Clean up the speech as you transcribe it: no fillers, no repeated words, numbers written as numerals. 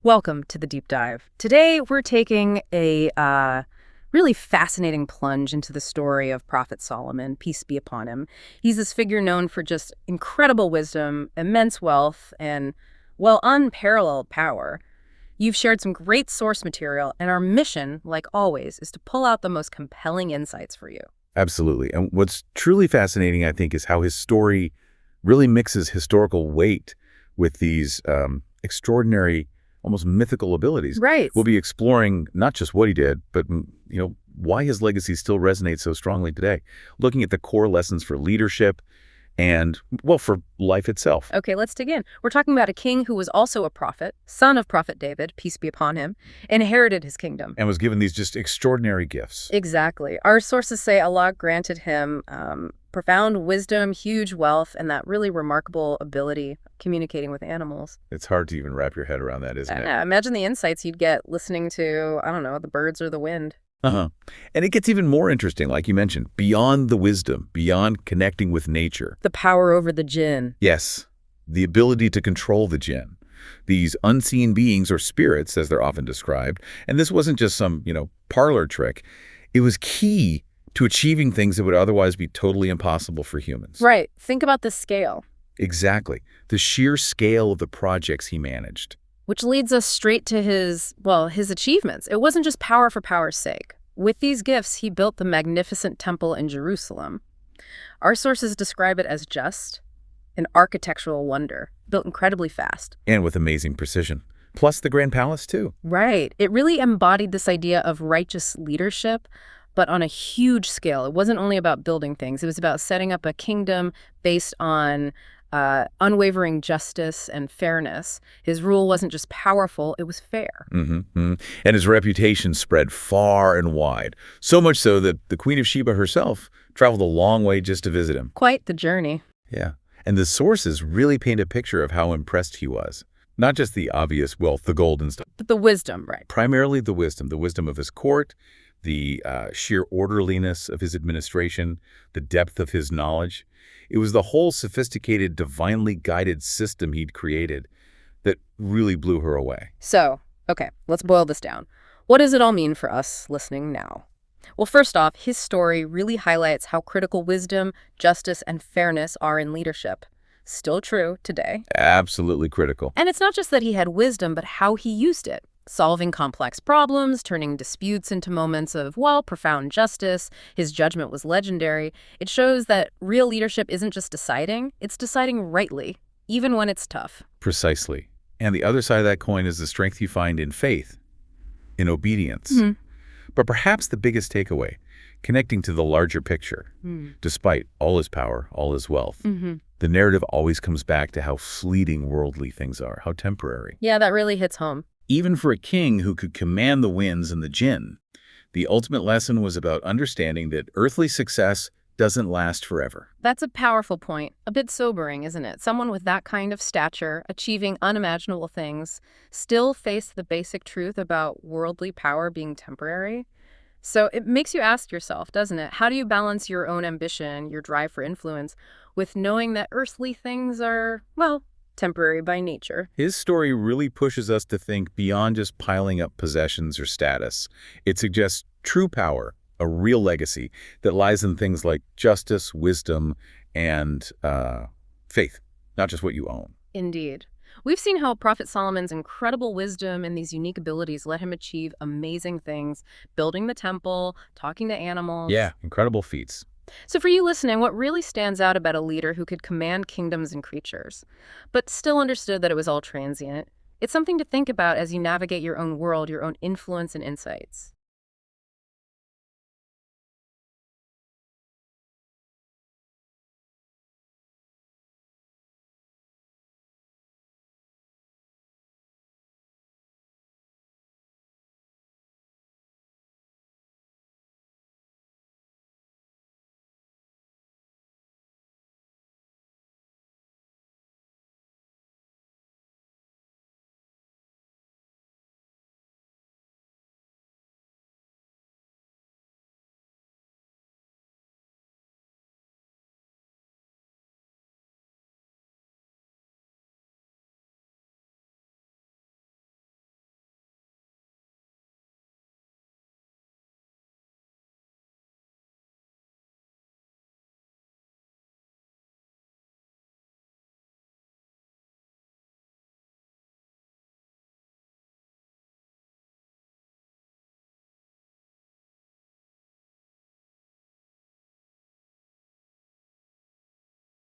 Welcome to the deep dive. Today, we're taking a really fascinating plunge into the story of Prophet Solomon, peace be upon him. He's this figure known for just incredible wisdom, immense wealth, and, well, unparalleled power. You've shared some great source material, and our mission, like always, is to pull out the most compelling insights for you. Absolutely. And what's truly fascinating, I think, is how his story really mixes historical weight with these extraordinary, almost mythical abilities. Right. We'll be exploring not just what he did, but why his legacy still resonates so strongly today, looking at the core lessons for leadership and, well, for life itself. Okay, let's dig in. We're talking about a king who was also a prophet, son of Prophet David, peace be upon him, inherited his kingdom. And was given these just extraordinary gifts. Exactly. Our sources say Allah granted him profound wisdom, huge wealth, and that really remarkable ability communicating with animals. It's hard to even wrap your head around that, isn't it? Imagine the insights you'd get listening to, I don't know, the birds or the wind. And it gets even more interesting, like you mentioned, beyond the wisdom, beyond connecting with nature. The power over the jinn. Yes, the ability to control the jinn. These unseen beings, or spirits, as they're often described. And this wasn't just some, parlor trick. It was key to achieving things that would otherwise be totally impossible for humans. Right. Think about the scale. Exactly. The sheer scale of the projects he managed. Which leads us straight to his achievements. It wasn't just power for power's sake. With these gifts, he built the magnificent temple in Jerusalem. Our sources describe it as just an architectural wonder, built incredibly fast. And with amazing precision. Plus the Grand Palace, too. Right. It really embodied this idea of righteous leadership, but on a huge scale. It wasn't only about building things. It was about setting up a kingdom based on unwavering justice and fairness. His rule wasn't just powerful, it was fair. And his reputation spread far and wide, so much so that the Queen of Sheba herself traveled a long way just to visit him. Quite the journey. Yeah, and the sources really paint a picture of how impressed he was. Not just the obvious wealth, the gold and stuff. But the wisdom, right? Primarily the wisdom of his court, the sheer orderliness of his administration, the depth of his knowledge. It was the whole sophisticated, divinely guided system he'd created that really blew her away. So, okay, let's boil this down. What does it all mean for us listening now? Well, first off, his story really highlights how critical wisdom, justice, and fairness are in leadership. Still true today. Absolutely critical. And it's not just that he had wisdom, but how he used it. Solving complex problems, turning disputes into moments of, well, profound justice. His judgment was legendary. It shows that real leadership isn't just deciding, it's deciding rightly, even when it's tough. Precisely. And the other side of that coin is the strength you find in faith, in obedience. But perhaps the biggest takeaway, connecting to the larger picture. Despite all his power, all his wealth, the narrative always comes back to how fleeting worldly things are, how temporary. Yeah, that really hits home. Even for a king who could command the winds and the jinn, the ultimate lesson was about understanding that earthly success doesn't last forever. That's a powerful point. A bit sobering, isn't it? Someone with that kind of stature, achieving unimaginable things, still face the basic truth about worldly power being temporary. So it makes you ask yourself, doesn't it? How do you balance your own ambition, your drive for influence, with knowing that earthly things are, well, temporary by nature? His story really pushes us to think beyond just piling up possessions or status. It suggests true power, a real legacy that lies in things like justice, wisdom, and faith, not just what you own. Indeed. We've seen how Prophet Solomon's incredible wisdom and these unique abilities let him achieve amazing things, building the temple, talking to animals. Yeah, incredible feats. So for you listening, what really stands out about a leader who could command kingdoms and creatures, but still understood that it was all transient? It's something to think about as you navigate your own world, your own influence and insights.